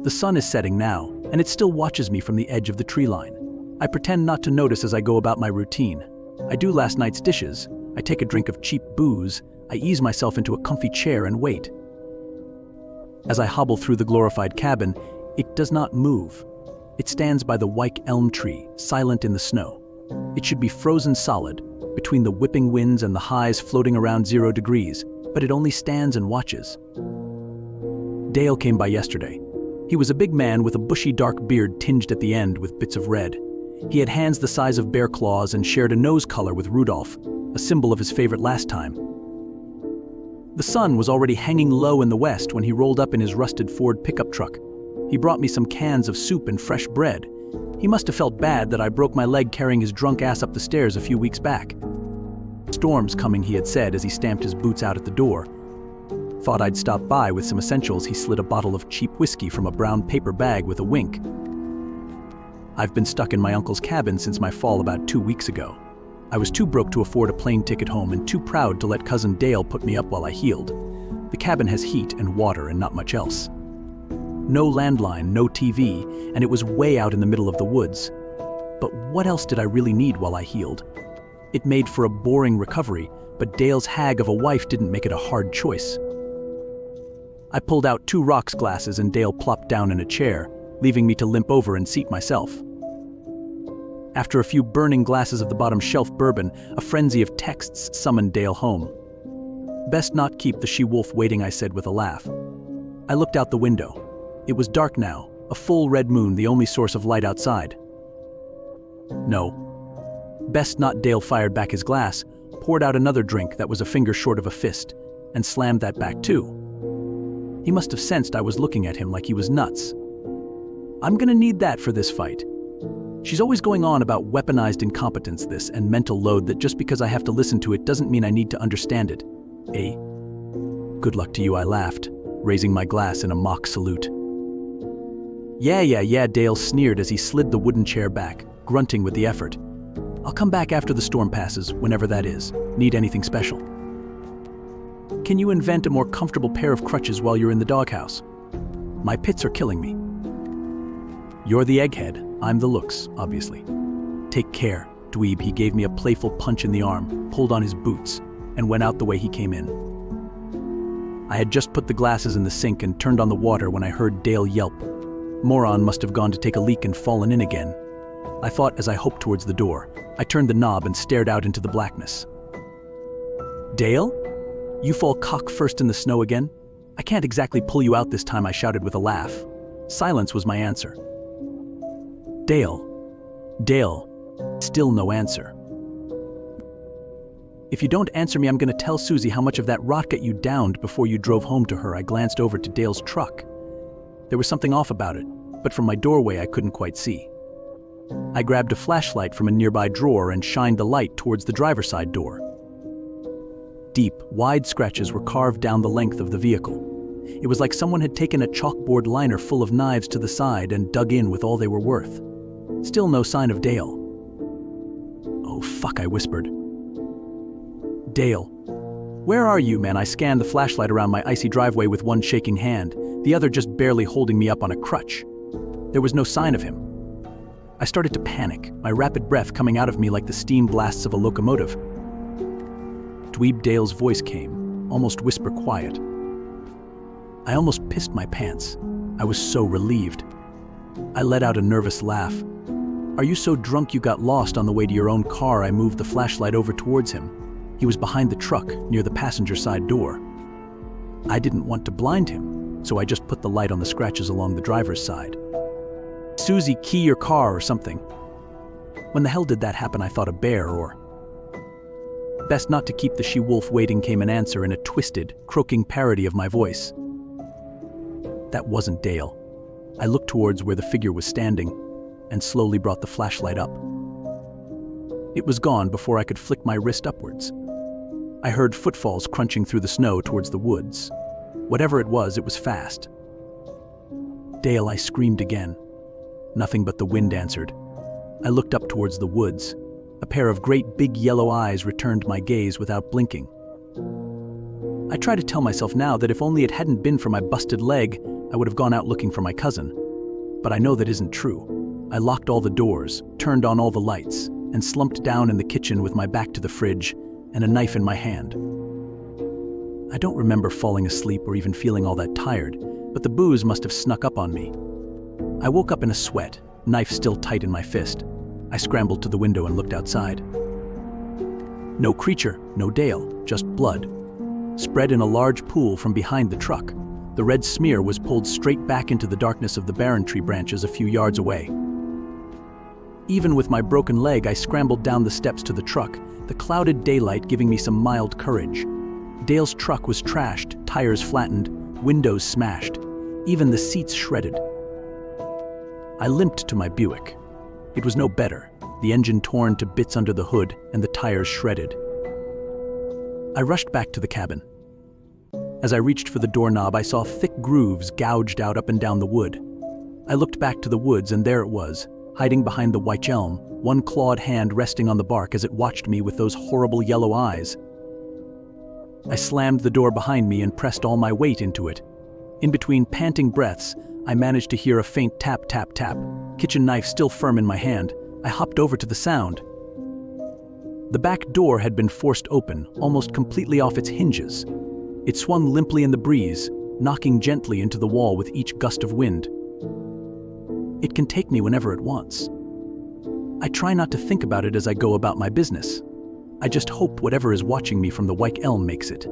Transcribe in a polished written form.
The sun is setting now, and it still watches me from the edge of the tree line. I pretend not to notice as I go about my routine. I do last night's dishes, I take a drink of cheap booze, I ease myself into a comfy chair and wait. As I hobble through the glorified cabin, it does not move. It stands by the white elm tree, silent in the snow. It should be frozen solid, between the whipping winds and the highs floating around 0 degrees, but it only stands and watches. Dale came by yesterday. He was a big man with a bushy dark beard tinged at the end with bits of red. He had hands the size of bear claws and shared a nose color with Rudolph, a symbol of his favorite last time. The sun was already hanging low in the west when he rolled up in his rusted Ford pickup truck. He brought me some cans of soup and fresh bread. He must have felt bad that I broke my leg carrying his drunk ass up the stairs a few weeks back. "Storm's coming," he had said as he stamped his boots out at the door. Thought I'd stop by with some essentials. He slid a bottle of cheap whiskey from a brown paper bag with a wink. I've been stuck in my uncle's cabin since my fall about 2 weeks ago. I was too broke to afford a plane ticket home and too proud to let cousin Dale put me up while I healed. The cabin has heat and water and not much else. No landline, no TV, and it was way out in the middle of the woods. But what else did I really need while I healed? It made for a boring recovery, but Dale's hag of a wife didn't make it a hard choice. I pulled out 2 rocks glasses and Dale plopped down in a chair, leaving me to limp over and seat myself. After a few burning glasses of the bottom shelf bourbon, a frenzy of texts summoned Dale home. "Best not keep the she-wolf waiting," I said with a laugh. I looked out the window. It was dark now, a full red moon the only source of light outside. "No. Best not." Dale fired back his glass, poured out another drink that was a finger short of a fist, and slammed that back too. He must have sensed I was looking at him like he was nuts. "I'm gonna need that for this fight. She's always going on about weaponized incompetence this and mental load that just because I have to listen to it doesn't mean I need to understand it. Eh? Good luck to you," I laughed, raising my glass in a mock salute. Yeah, Dale sneered as he slid the wooden chair back, grunting with the effort. "I'll come back after the storm passes, whenever that is. Need anything special?" "Can you invent a more comfortable pair of crutches while you're in the doghouse? My pits are killing me." "You're the egghead, I'm the looks, obviously. Take care, dweeb." He gave me a playful punch in the arm, pulled on his boots, and went out the way he came in. I had just put the glasses in the sink and turned on the water when I heard Dale yelp. Moron must have gone to take a leak and fallen in again. I thought as I hoped towards the door. I turned the knob and stared out into the blackness. "Dale? You fall cock first in the snow again? I can't exactly pull you out this time," I shouted with a laugh. Silence was my answer. Dale. Still no answer. "If you don't answer me, I'm gonna tell Susie how much of that rot got you downed before you drove home to her." I glanced over to Dale's truck. There was something off about it, but from my doorway I couldn't quite see. I grabbed a flashlight from a nearby drawer and shined the light towards the driver's side door. Deep, wide scratches were carved down the length of the vehicle. It was like someone had taken a chalkboard liner full of knives to the side and dug in with all they were worth. Still no sign of Dale. "Oh, fuck," I whispered. "Dale, where are you, man?" I scanned the flashlight around my icy driveway with one shaking hand, the other just barely holding me up on a crutch. There was no sign of him. I started to panic, my rapid breath coming out of me like the steam blasts of a locomotive. Dweeb Dale's voice came, almost whisper quiet. I almost pissed my pants. I was so relieved. I let out a nervous laugh. "Are you so drunk you got lost on the way to your own car?" I moved the flashlight over towards him. He was behind the truck, near the passenger side door. I didn't want to blind him, so I just put the light on the scratches along the driver's side. "Susie, key your car or something." When the hell did that happen? I thought a bear or... "Best not to keep the she-wolf waiting," came an answer in a twisted, croaking parody of my voice. That wasn't Dale. I looked towards where the figure was standing and slowly brought the flashlight up. It was gone before I could flick my wrist upwards. I heard footfalls crunching through the snow towards the woods. Whatever it was fast. "Dale," I screamed again. Nothing but the wind answered. I looked up towards the woods. A pair of great big yellow eyes returned my gaze without blinking. I try to tell myself now that if only it hadn't been for my busted leg, I would have gone out looking for my cousin. But I know that isn't true. I locked all the doors, turned on all the lights, and slumped down in the kitchen with my back to the fridge and a knife in my hand. I don't remember falling asleep or even feeling all that tired, but the booze must have snuck up on me. I woke up in a sweat, knife still tight in my fist. I scrambled to the window and looked outside. No creature, no Dale, just blood. Spread in a large pool from behind the truck. The red smear was pulled straight back into the darkness of the barren tree branches a few yards away. Even with my broken leg, I scrambled down the steps to the truck, the clouded daylight giving me some mild courage. Dale's truck was trashed, tires flattened, windows smashed, even the seats shredded. I limped to my Buick. It was no better, the engine torn to bits under the hood and the tires shredded. I rushed back to the cabin. As I reached for the doorknob, I saw thick grooves gouged out up and down the wood. I looked back to the woods, and there it was, hiding behind the wych elm, one clawed hand resting on the bark as it watched me with those horrible yellow eyes. I slammed the door behind me and pressed all my weight into it. In between panting breaths, I managed to hear a faint tap, tap, tap. Kitchen knife still firm in my hand, I hopped over to the sound. The back door had been forced open, almost completely off its hinges. It swung limply in the breeze, knocking gently into the wall with each gust of wind. It can take me whenever it wants. I try not to think about it as I go about my business. I just hope whatever is watching me from the wych elm makes it.